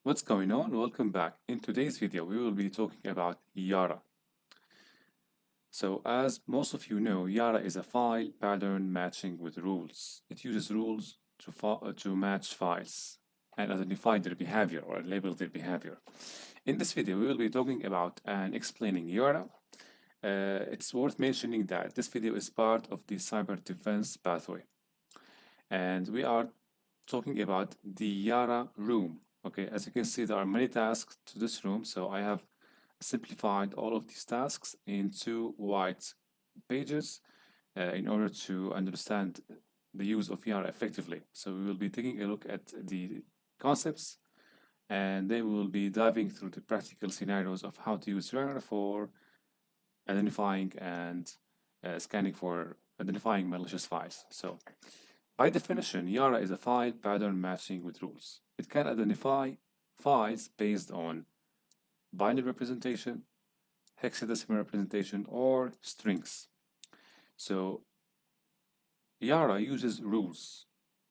What's going on? Welcome back. In today's video, we will be talking about YARA. So, as most of you know, YARA is a file pattern matching with rules. It uses rules to match files and identify their behavior or label their behavior. In this video, we will be talking about and explaining YARA. It's worth mentioning that this video is part of the cyber defense pathway. And we are talking about the YARA room. Okay, as you can see, there are many tasks to this room, so I have simplified all of these tasks into white pages in order to understand the use of YARA effectively. So we will be taking a look at the concepts, and then we will be diving through the practical scenarios of how to use YARA for identifying and scanning for identifying malicious files. So by definition, YARA is a file pattern matching with rules. It can identify files based on binary representation, hexadecimal representation, or strings. So YARA uses rules.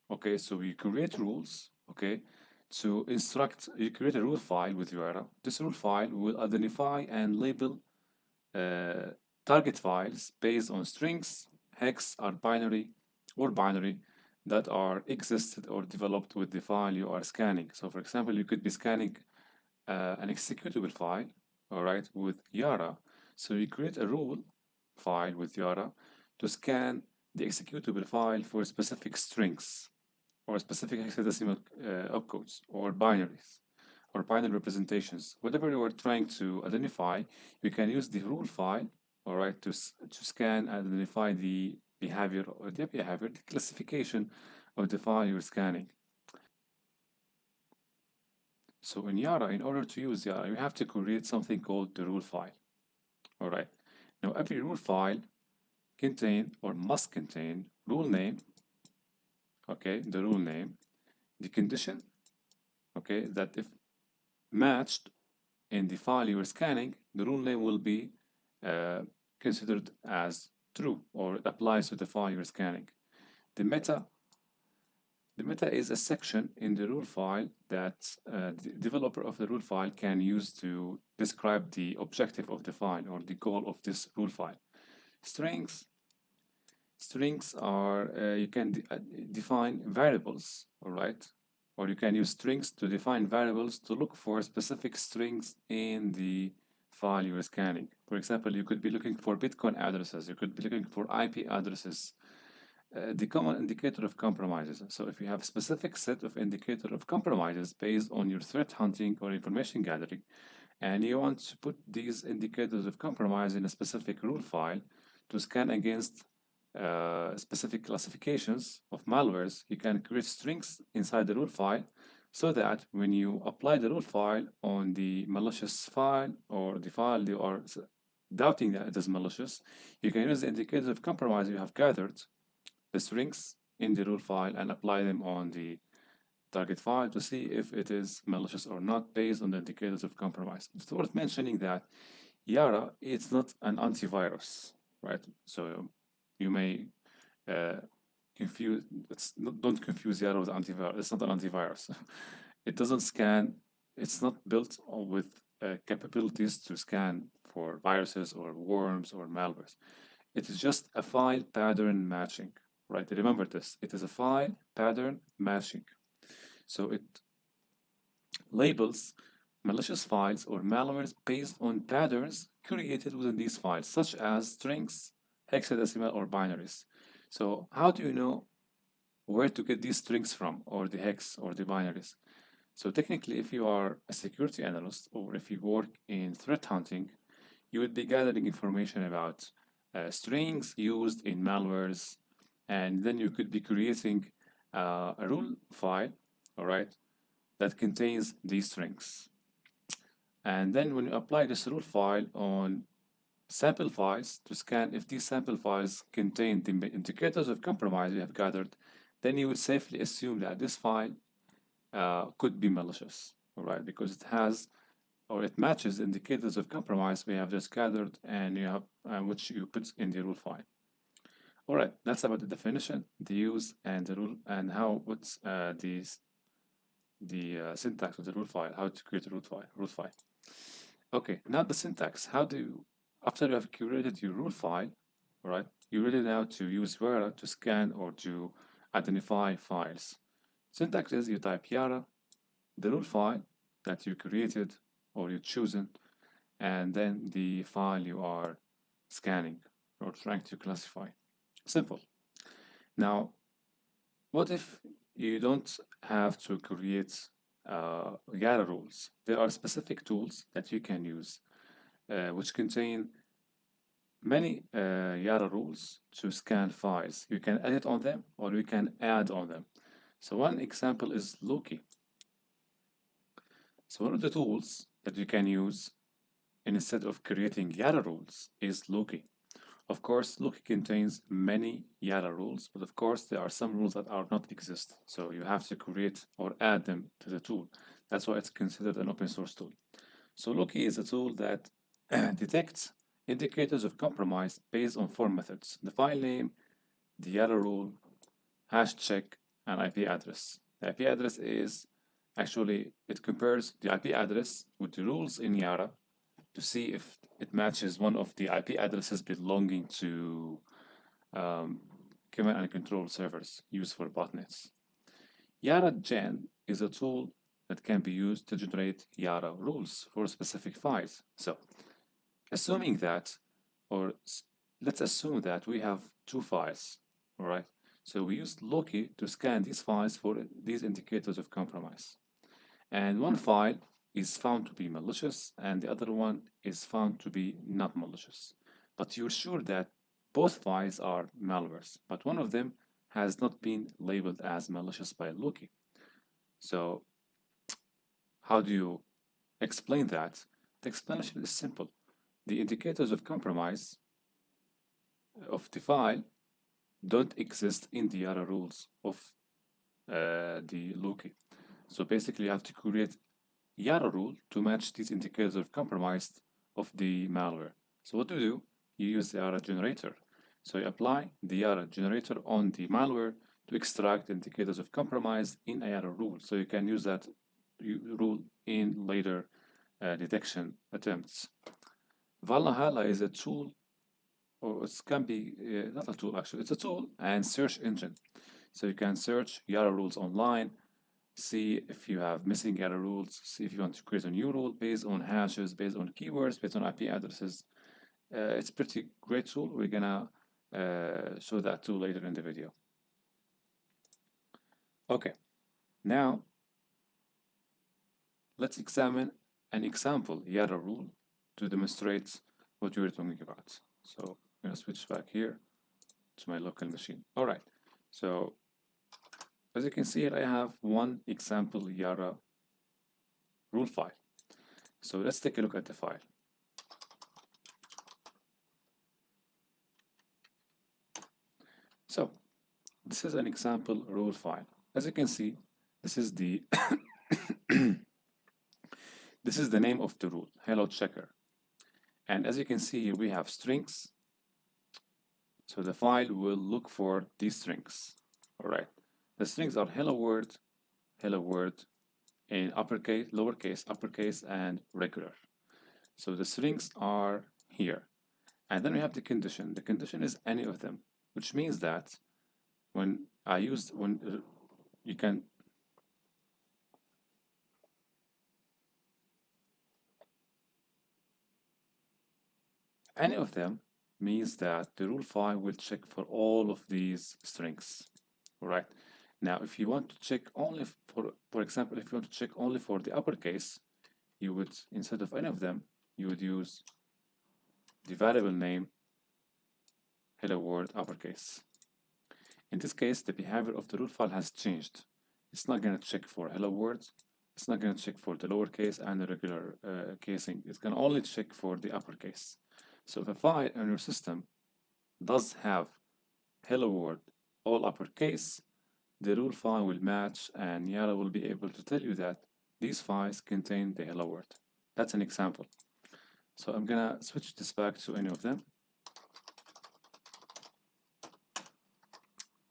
Okay, so you create rules, okay, to instruct, you create a rule file with YARA. This rule file will identify and label target files based on strings, hex, or binary, that are existed or developed with the file you are scanning. So for example, you could be scanning an executable file, all right, with YARA. So you create a rule file with YARA to scan the executable file for specific strings or specific hexadecimal opcodes or binaries or binary representations. Whatever you are trying to identify, you can use the rule file, all right, to scan and identify the behavior, the classification of the file you're scanning. So in YARA, in order to use YARA, you have to create something called the rule file. All right. Now every rule file contain or must contain rule name, okay, the rule name, the condition, okay, that if matched in the file you are scanning, the rule name will be considered as true or it applies to the file you're scanning. The meta is a section in the rule file that the developer of the rule file can use to describe the objective of the file or the goal of this rule file. Strings are, you can define variables, all right? Or you can use strings to define variables to look for specific strings in the file you're scanning. For example, you could be looking for Bitcoin addresses, you could be looking for IP addresses, the common indicator of compromises. So if you have a specific set of indicator of compromises based on your threat hunting or information gathering, and you want to put these indicators of compromise in a specific rule file to scan against specific classifications of malwares, you can create strings inside the rule file so that when you apply the rule file on the malicious file or the file you are doubting that it is malicious, you can use the indicators of compromise you have gathered, the strings in the rule file, and apply them on the target file to see if it is malicious or not based on the indicators of compromise. It's worth mentioning that YARA is not an antivirus, right? So you may confuse, don't confuse YARA with antivirus. It's not an antivirus. It doesn't scan, it's not built with capabilities to scan for viruses or worms or malwares. It is just a file pattern matching, right? Remember this, it is a file pattern matching. So it labels malicious files or malwares based on patterns created within these files, such as strings, hexadecimal, or binaries. So how do you know where to get these strings from, or the hex, or the binaries? So technically, if you are a security analyst, or if you work in threat hunting, you would be gathering information about strings used in malwares, and then you could be creating a rule file, all right, that contains these strings. And then when you apply this rule file on sample files to scan if these sample files contain the indicators of compromise you have gathered, then you would safely assume that this file could be malicious, all right, because it has or it matches indicators of compromise we have just gathered and you have which you put in the rule file. All right, that's about the definition, the use, and the rule, and how what's syntax of the rule file, how to create a root file. Okay, now the syntax. How do you, after you have created your rule file, right? You're ready now to use YARA to scan or to identify files. Syntax is you type YARA, the rule file that you created or you chosen, and then the file you are scanning or trying to classify. Simple. Now, what if you don't have to create YARA rules? There are specific tools that you can use which contain many YARA rules to scan files. You can edit on them or you can add on them. So one example is Loki. So one of the tools that you can use instead of creating YARA rules is Loki. Of course, Loki contains many YARA rules, but of course there are some rules that are not exist. So you have to create or add them to the tool. That's why it's considered an open source tool. So Loki is a tool that detects indicators of compromise based on four methods: the file name, the YARA rule, hash check, and IP address. The IP address is actually, it compares the IP address with the rules in YARA to see if it matches one of the IP addresses belonging to command and control servers used for botnets. YARAgen is a tool that can be used to generate YARA rules for specific files. So, assuming that, or let's assume that we have two files, all right? So we use Loki to scan these files for these indicators of compromise. And one file is found to be malicious and the other one is found to be not malicious. But you're sure that both files are malwares, but one of them has not been labeled as malicious by Loki. So how do you explain that? The explanation is simple. The indicators of compromise of the file don't exist in the YARA rules of the Loki. So basically you have to create YARA rule to match these indicators of compromise of the malware. So what do? You use the YARA generator. So you apply the YARA generator on the malware to extract indicators of compromise in a YARA rule. So you can use that rule in later detection attempts. Valhalla is a tool, or it can be not a tool actually, it's a tool and search engine. So you can search YARA rules online, see if you have missing YARA rules, see if you want to create a new rule based on hashes, based on keywords, based on IP addresses. It's a pretty great tool. We're gonna show that tool later in the video. Okay, now let's examine an example YARA rule to demonstrate what we were talking about. So I'm gonna switch back here to my local machine. All right, so as you can see here, I have one example YARA rule file. So let's take a look at the file. So this is an example rule file. As you can see, this is the this is the name of the rule, hello checker. And as you can see here, we have strings. So the file will look for these strings. All right. The strings are hello world in uppercase, lowercase, uppercase, and regular. So the strings are here. And then we have the condition. The condition is any of them, which means that when you can any of them means that the rule file will check for all of these strings. All right. Now, if you want to check only for example, if you want to check only for the uppercase, you would, instead of any of them, you would use the variable name hello world uppercase. In this case, the behavior of the rule file has changed. It's not going to check for hello world. It's not going to check for the lowercase and the regular casing. It's going to only check for the uppercase. So if a file in your system does have hello world all uppercase, the rule file will match and YARA will be able to tell you that these files contain the hello world. That's an example. So I'm gonna switch this back to any of them.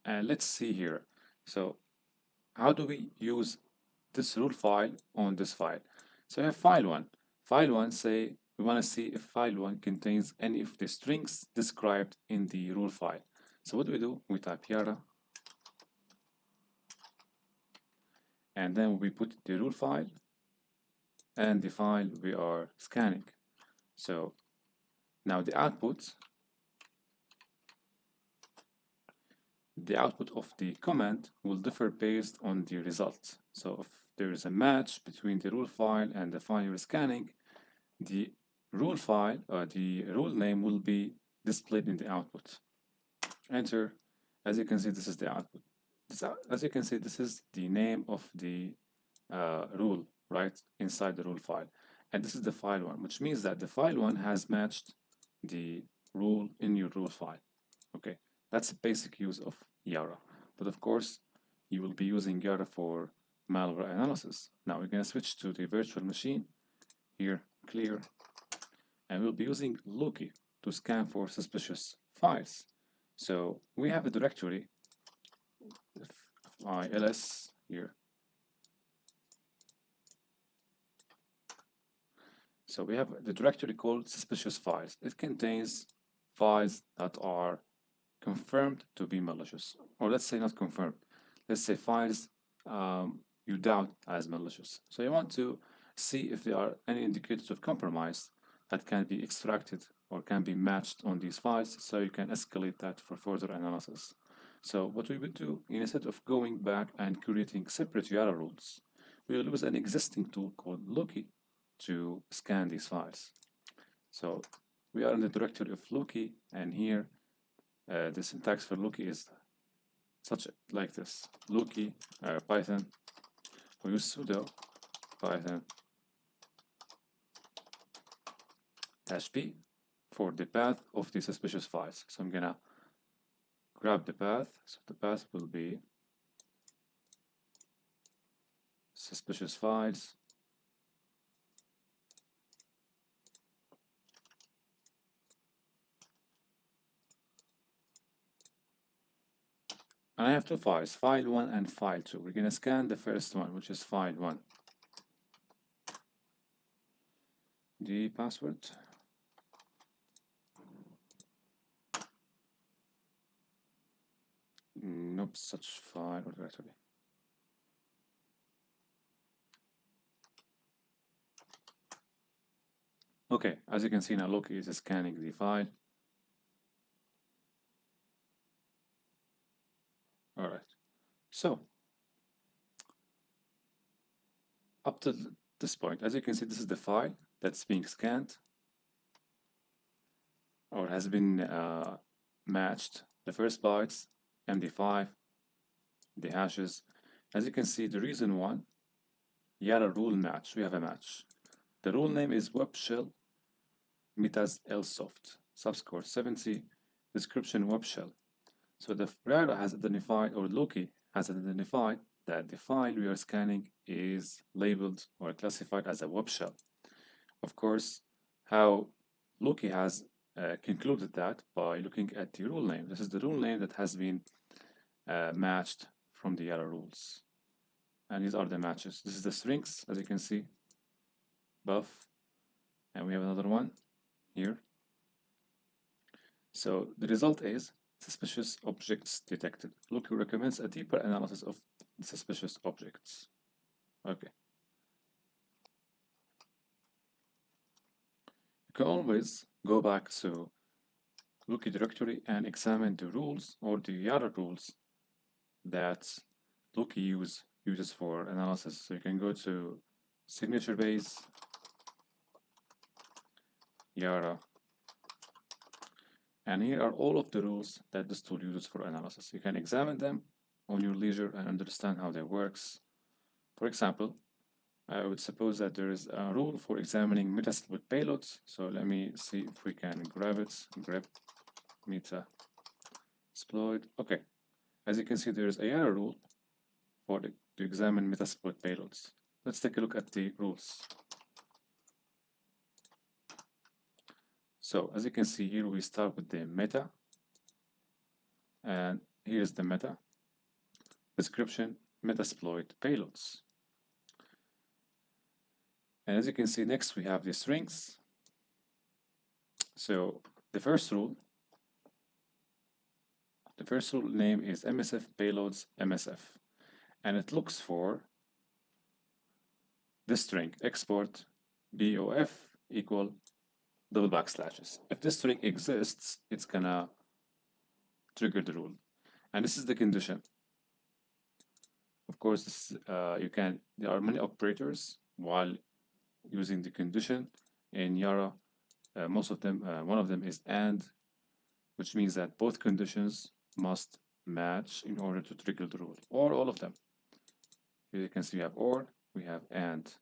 And let's see here. So how do we use this rule file on this file. So I have file 1. File 1 say we want to see if file 1 contains any of the strings described in the rule file. So what do? We type YARA, and then we put the rule file and the file we are scanning. So now the output of the command will differ based on the result. So if there is a match between the rule file and the file you're scanning, the rule file or the rule name will be displayed in the output. Enter. As you can see, this is the output. As you can see, this is the name of the rule, right, inside the rule file. And this is the file 1, which means that the file 1 has matched the rule in your rule file. Okay, that's a basic use of YARA. But of course, you will be using YARA for malware analysis. Now we're going to switch to the virtual machine. Here, clear. And we'll be using Loki to scan for suspicious files. So we have a directory, ls here. So we have the directory called suspicious files. It contains files that are confirmed to be malicious, or let's say not confirmed. Let's say files you doubt as malicious. So you want to see if there are any indicators of compromise that can be extracted or can be matched on these files, so you can escalate that for further analysis. So what we would do, instead of going back and creating separate YARA rules, we will use an existing tool called Loki to scan these files. So we are in the directory of Loki, and here the syntax for Loki is like this: Loki Python. We use sudo Python -p for the path of the suspicious files. So I'm gonna grab the path. So the path will be suspicious files. And I have two files, file 1 and file 2. We're gonna scan the first one, which is file 1. The password. Nope, such file or directory. Okay, as you can see now, Loki is scanning the file. All right, so up to this point, as you can see, this is the file that's being scanned or has been matched. The first bytes, MD5, the hashes. As you can see, the reason one, YARA rule match, we have a match. The rule name is web shell metas lsoft, subscore 70, description web shell. So the YARA has identified, or Loki has identified, that the file we are scanning is labeled or classified as a web shell. Of course, how Loki has concluded that by looking at the rule name. This is the rule name that has been matched from the YARA rules. And these are the matches. This is the strings, as you can see, buff, and we have another one here. So the result is suspicious objects detected. Loki recommends a deeper analysis of the suspicious objects. Okay. You can always go back to Loki directory and examine the rules or the YARA rules that Loki uses for analysis. So you can go to signature base, YARA, and here are all of the rules that this tool uses for analysis. You can examine them on your leisure and understand how they works. For example, I would suppose that there is a rule for examining metasploit payloads. So let me see if we can grab it. Grab metasploit. Okay. As you can see, there is a YARA rule to examine metasploit payloads. Let's take a look at the rules. So as you can see here, we start with the meta, and here's the meta description, metasploit payloads. And as you can see, next we have the strings. So the first rule name is MSF payloads MSF, and it looks for this string export BOF equal double backslashes. If this string exists, it's gonna trigger the rule, and this is the condition. Of course, this, there are many operators while using the condition in Yara. Most of them, one of them is AND, which means that both conditions must match in order to trigger the rule, or all of them. Here you can see we have OR, we have AND.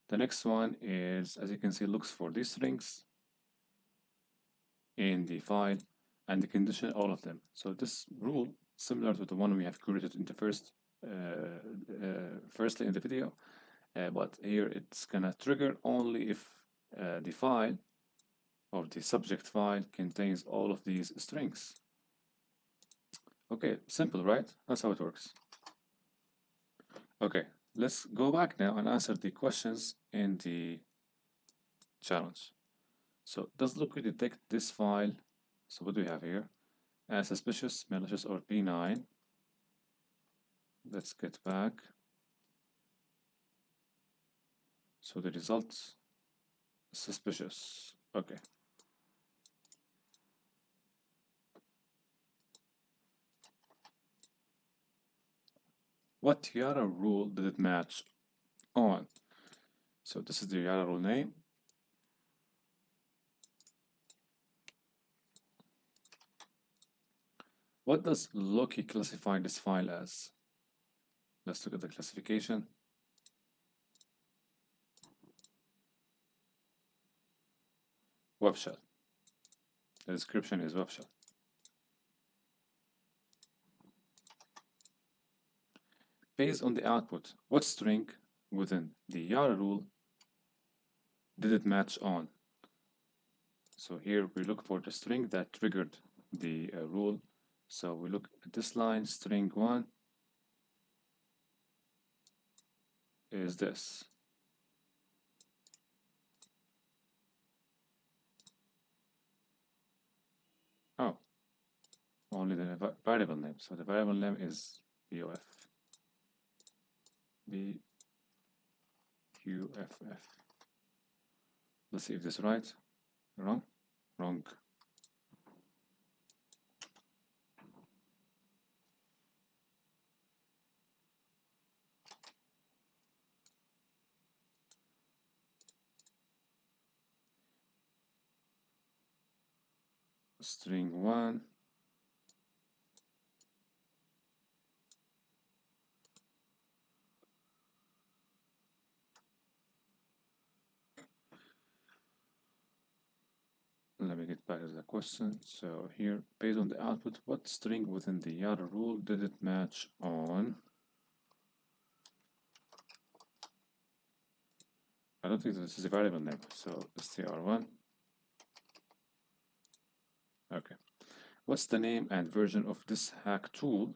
The next one is, as you can see, looks for these strings in the file and the condition, all of them. So this rule, similar to the one we have created in the firstly in the video, but here it's gonna trigger only if the file or the subject file contains all of these strings. Okay, simple, right? That's how it works. Okay, let's go back now and answer the questions in the challenge. So does Loki detect this file? So what do we have here? As suspicious, malicious, or benign? Let's get back. So the results, suspicious. Okay. What YARA rule did it match on? So this is the YARA rule name. What does Loki classify this file as? Let's look at the classification. Web shell. The description is web shell. Based on the output, what string within the YARA rule did it match on? So here we look for the string that triggered the rule. So we look at this line, string 1 is this. Oh, only the variable name. So the variable name is BOF. BQFF. Let's see if this is right. Wrong? Wrong. String 1. Let me get back to the question. So here, based on the output, what string within the YARA rule did it match on? I don't think this is a variable name, so str1. Okay. What's the name and version of this hack tool?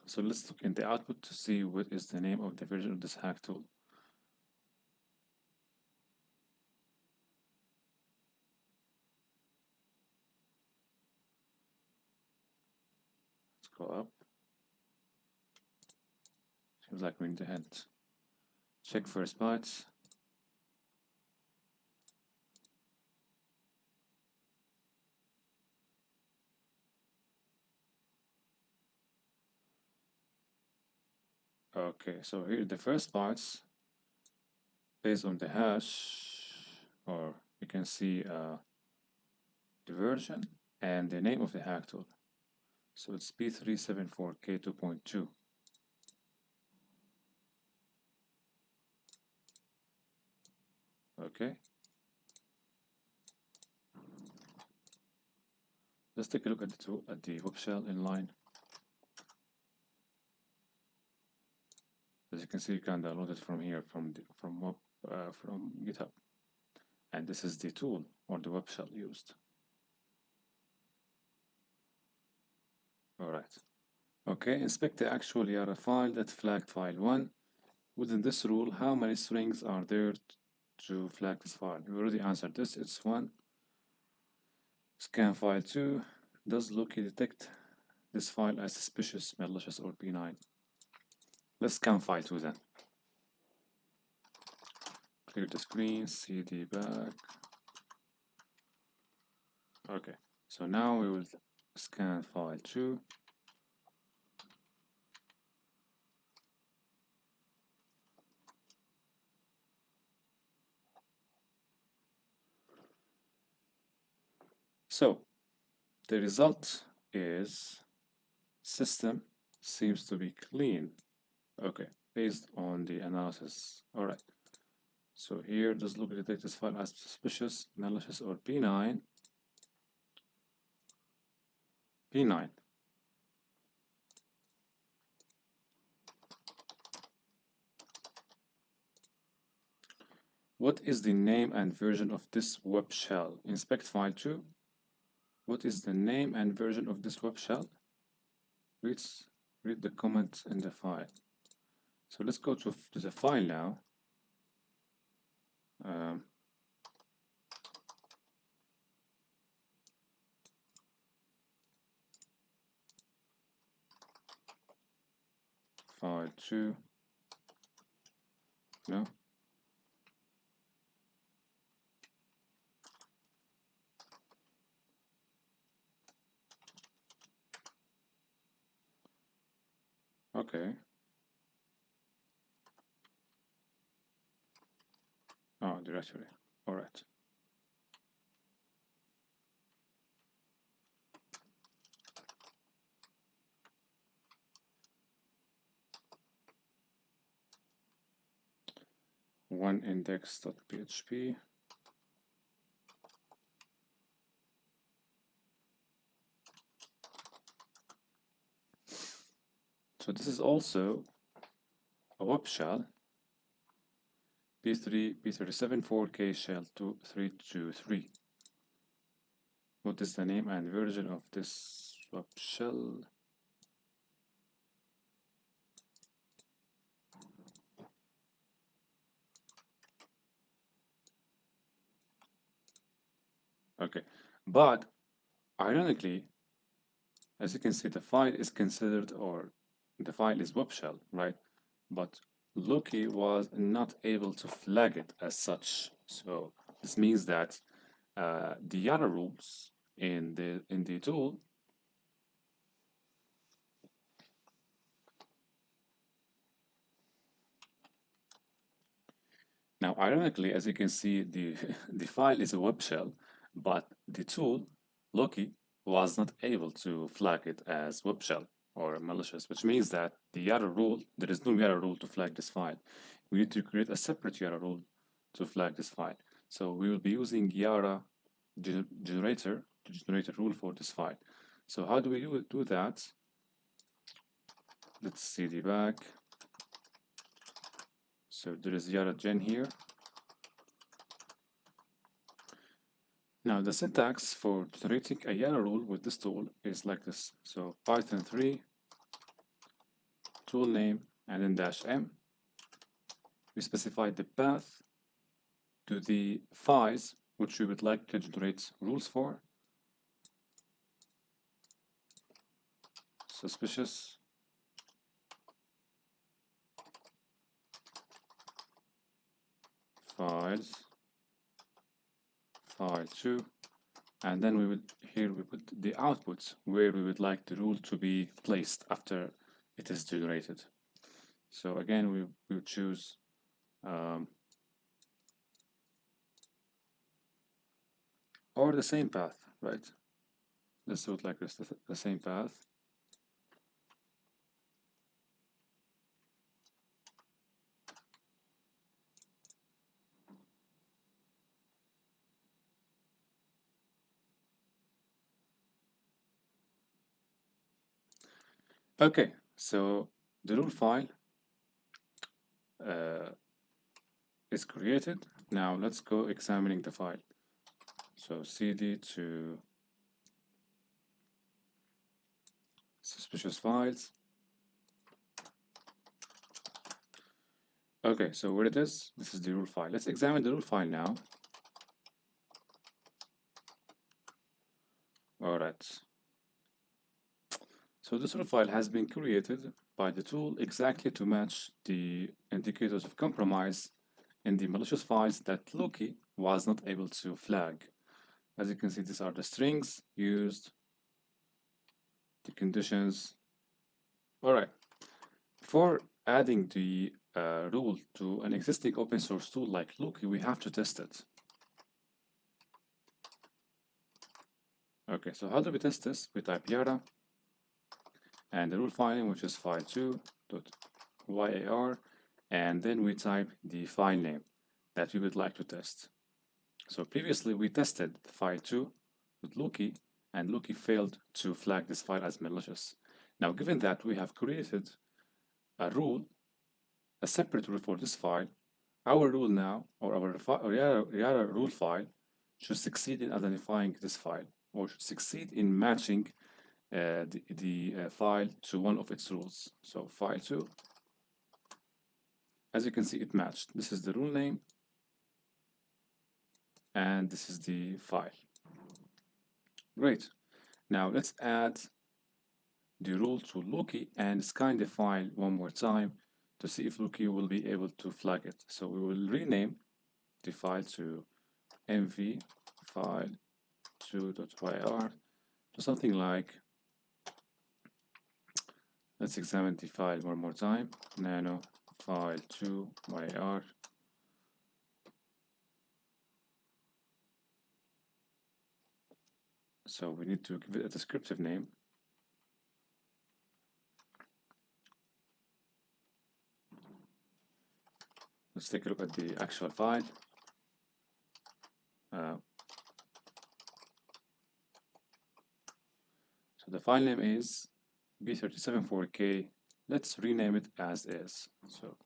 So let's look in the output to see what is the name of the version of this hack tool. Let's go up. Seems like we need a hint. Check first bytes. Okay, so here the first bytes based on the hash, or you can see the version and the name of the hack tool. So it's P374K2.2. Okay. Let's take a look at the web shell inline. As you can see, you can download it from here, from GitHub, and this is the tool or the web shell used. All right. Okay, inspect the actual YARA file that flagged file 1. Within this rule, how many strings are there to flag this file? We already answered this, it's 1. Scan file 2. Does Loki detect this file as suspicious, malicious, or benign? Let's scan file 2 then. Clear the screen, cd back. Okay, so now we will scan file 2. So the result is system seems to be clean. Okay, based on the analysis. All right. So here, does Loki detect this file as suspicious, malicious, or benign? Benign. What is the name and version of this web shell? Inspect file 2. What is the name and version of this web shell? Read the comment in the file. So let's go to the file now. File 2. No. Okay. Oh, directory. All right. One index.php. So this is also a web shell. P37 4K shell 2323. What is the name and version of this web shell? Okay, but ironically, as you can see, the file is considered, or the file is web shell, right? But Loki was not able to flag it as such. So this means that the YARA rules in the tool now, ironically, as you can see, the the file is a web shell, but the tool Loki was not able to flag it as web shell or malicious, which means that the YARA rule, there is no YARA rule to flag this file. We need to create a separate YARA rule to flag this file. So we will be using YARA generator to generate a rule for this file. So how do we do that? Let's see the back. So there is YARAgen here. Now the syntax for generating a YARA rule with this tool is like this. So Python 3, tool name, and then -m. We specify the path to the files which we would like to generate rules for. Suspicious. Files. File 2. And then we would, here we put the output where we would like the rule to be placed after it is generated. So again, we will choose or the same path, right? Let's do it like this, the same path. Okay, so the rule file is created. Now let's go examining the file. So cd to suspicious files. Okay, so where it is, this is the rule file. Let's examine the rule file now. All right. So this rule file has been created by the tool exactly to match the indicators of compromise in the malicious files that Loki was not able to flag. As you can see, these are the strings used, the conditions. All right. Before adding the rule to an existing open source tool like Loki, we have to test it. Okay, so how do we test this? We type YARA and the rule file, which is file2.yar, and then we type the file name that we would like to test. So previously we tested file2 with Loki, and Loki failed to flag this file as malicious. Now, given that we have created a rule, a separate rule for this file, our rule now, or our YARA rule file, should succeed in identifying this file, or should succeed in matching the file to one of its rules. So file2, as you can see, it matched. This is the rule name, and this is the file. Great. Now let's add the rule to Loki and scan the file one more time to see if Loki will be able to flag it. So we will rename the file to mv file2.yar to something like, let's examine the file one more time, nano file2.yar. So we need to give it a descriptive name. Let's take a look at the actual file. So the file name is B374K. Let's rename it as is. So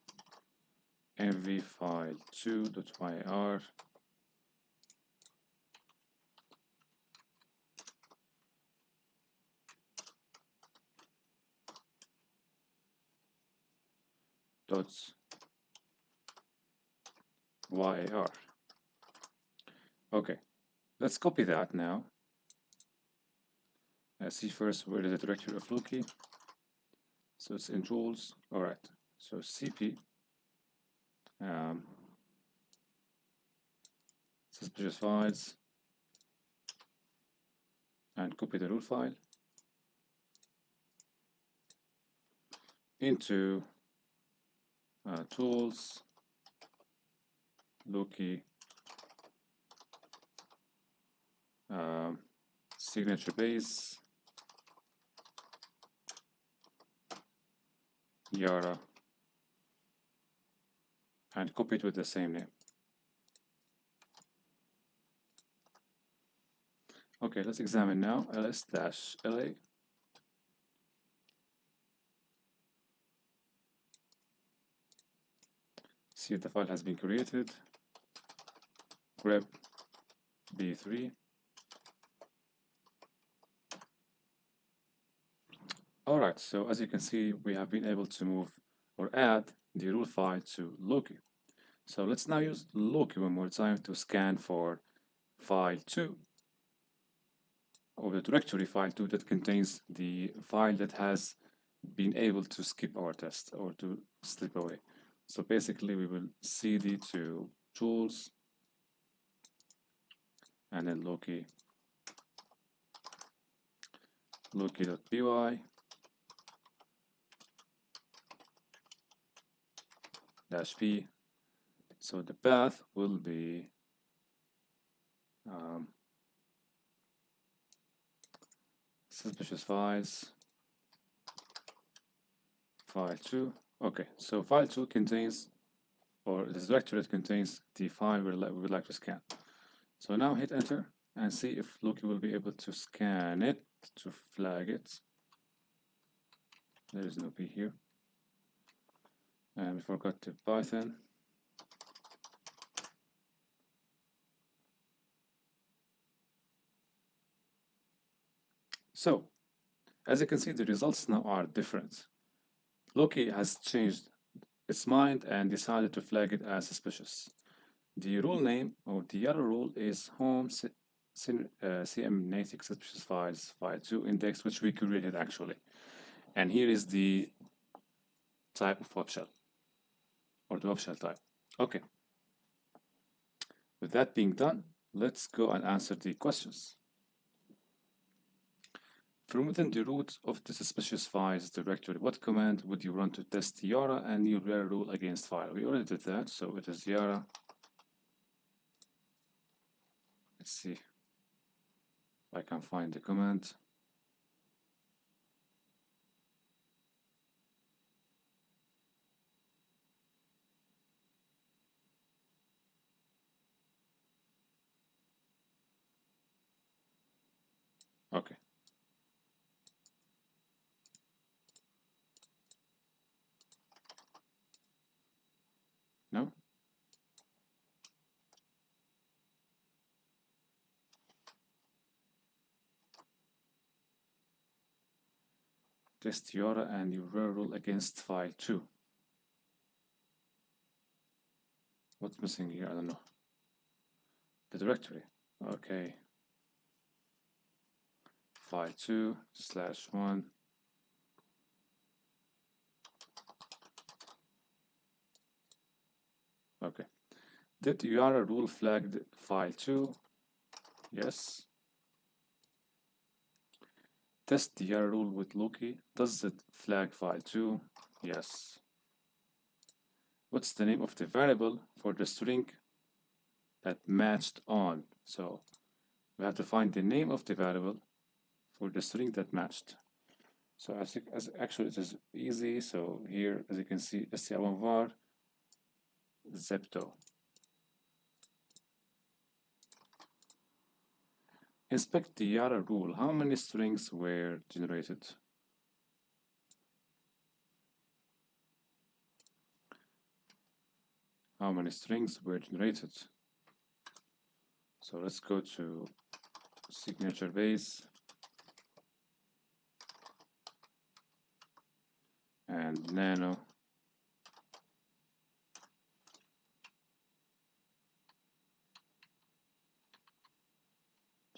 mv file2.yar. .yar. Okay, let's copy that now. See first where is the directory of Loki. So it's in tools. All right. So cp suspicious files and copy the rule file into tools Loki signature base YARA and copy it with the same name. Okay, let's examine now ls-la. See if the file has been created. Grep b3. Alright, so as you can see, we have been able to move or add the rule file to Loki. So let's now use Loki one more time to scan for file2, or the directory file2 that contains the file that has been able to skip our test or to slip away. So basically we will cd to tools and then Loki loki.py -p. So the path will be suspicious files file2. Okay, so file2 contains, or this directory that contains the file we would like to scan. So now hit enter and see if Loki will be able to scan it to flag it. There is no P here. And we forgot the Python. So As you can see, the results now are different. Loki has changed its mind and decided to flag it as suspicious. The rule name or the YARA rule is home CM suspicious files file 2 index, which we created actually. And here is the type of web shell or the web shell type. Okay. With that being done, let's go and answer the questions. From within the root of the suspicious files directory, what command would you run to test YARA and your rare rule against file? We already did that, so it is YARA. Let's see if I can find the command. Okay. No? Test YARA and your rare rule against file 2. What's missing here? I don't know. The directory. Okay. File 2/1. Okay. Did YARA rule flagged file 2? Yes. Test the YARA rule with Loki. Does it flag file 2? Yes. What's the name of the variable for the string that matched on? So we have to find the name of the variable for the string that matched. So actually it is easy. So here, as you can see, str1 var zepto. Inspect the YARA rule. How many strings were generated? How many strings were generated? So let's go to signature base and nano.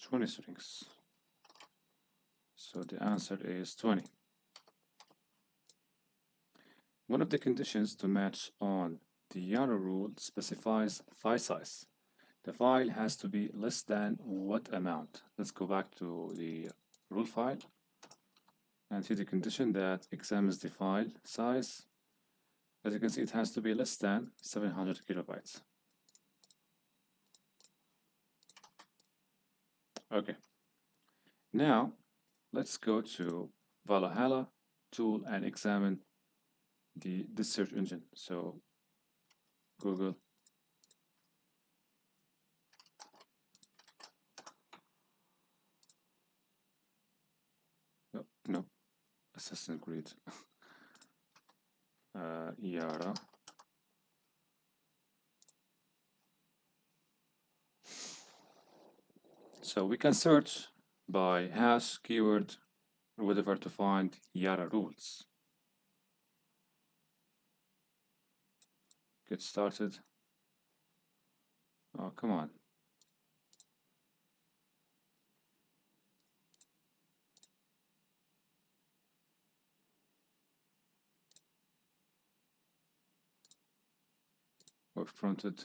Twenty strings. So the answer is 20. One of the conditions to match on the YARA rule specifies file size. The file has to be less than what amount? Let's go back to the rule file and see the condition that examines the file size. As you can see, it has to be less than 700 kilobytes. Okay. Now, let's go to Valhalla tool and examine the search engine. So Google. No, Assassin's Creed. YARA. So we can search by hash, keyword, or whatever to find YARA rules. Get started. Oh, come on. Or fronted.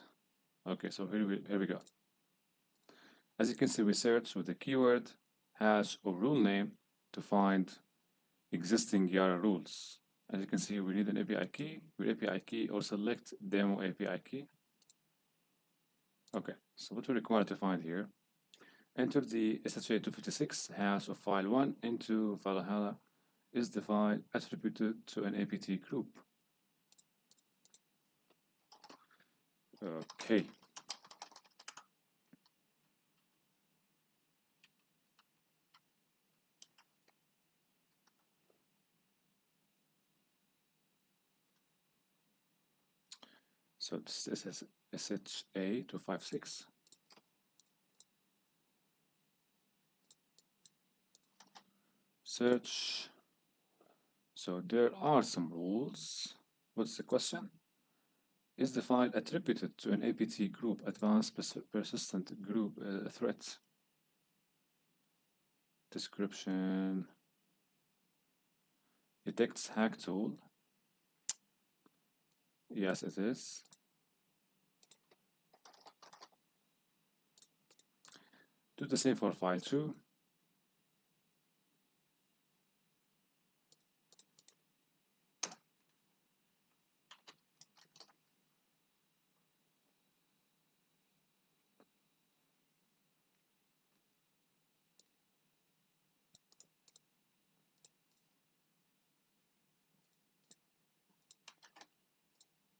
Okay, so here we go. As you can see, we search with the keyword, hash, or rule name to find existing YARA rules. As you can see, we need an API key, with API key, or select demo API key. Okay, so what we require to find here, enter the SHA-256 hash of file 1 into Valhalla is the file attributed to an apt group. Okay. So this is SHA-256. search. So there are some rules. What's the question? Is the file attributed to an APT group, advanced persistent group threat? Description. Detects hack tool. Yes, it is. Do the same for file 2.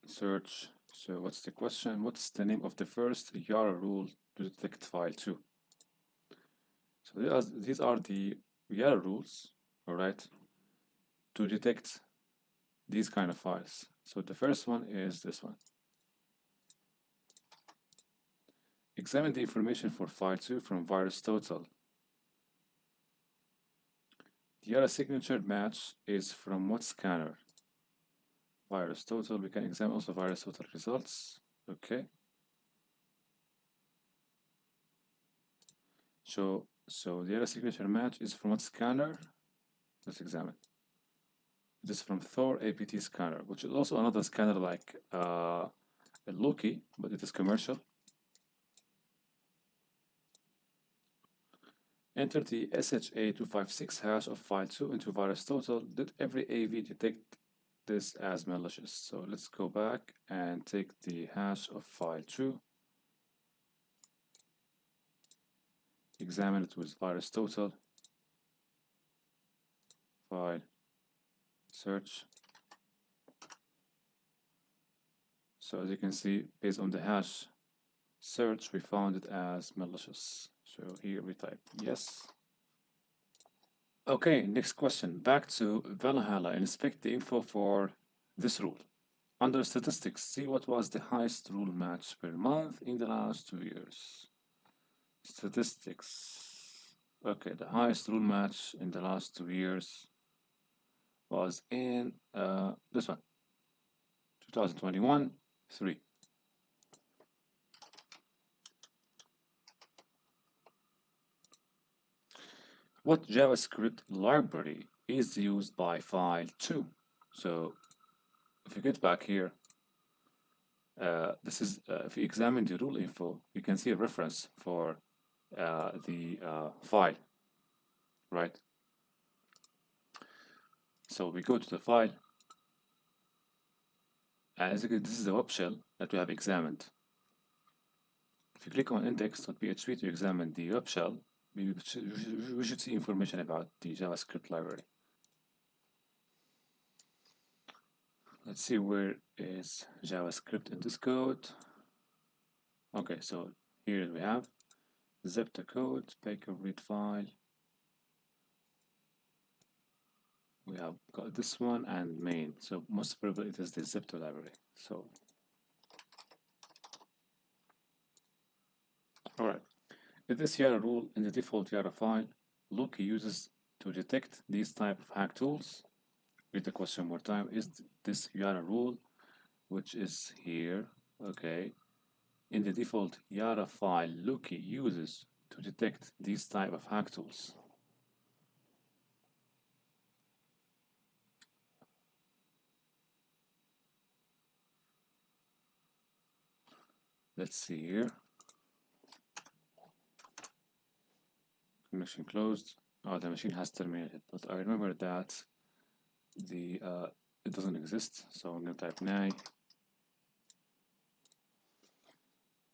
Search. So what's the question? What's the name of the first YARA rule to detect file 2? So these are the YARA rules, all right, to detect these kind of files. So the first one is this one. Examine the information for file 2 from virus total. The YARA signature match is from what scanner? Virus total. We can examine also virus total results. Okay. So the YARA signature match is from what scanner? Let's examine. It is from Thor APT scanner, which is also another scanner like Loki, but it is commercial. Enter the SHA-256 hash of file 2 into virus total. Did every AV detect this as malicious? So let's go back and take the hash of file 2. Examine it with virus total. File. Search. So as you can see, based on the hash search, we found it as malicious. So here we type yes. Okay, next question. Back to Valhalla. Inspect the info for this rule. Under statistics, see what was the highest rule match per month in the last 2 years. Statistics. Okay, the highest rule match in the last 2 years was in this one, 2021, 3. What JavaScript library is used by file 2? So if you get back here, this is if you examine the rule info, you can see a reference for the file, right? So we go to the file, and as you can, this is the web shell that we have examined. If you click on index.php to examine the web shell, we should see information about the JavaScript library. Let's see where is JavaScript in this code. Okay, so here we have zip the code, make a read file. We have got this one and main. So most probably it is the zip2 library. So all right. In this YARA rule in the default YARA file, Loki uses to detect these type of hack tools. Read the question more time. Is this YARA rule, which is here, okay, in the default YARA file, Loki uses to detect these type of hack tools? Let's see here. Connection closed. Oh, the machine has terminated, but I remember that the it doesn't exist, so I'm gonna type nay.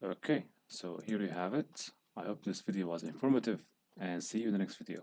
Okay, so here you have it. I hope this video was informative, and see you in the next video.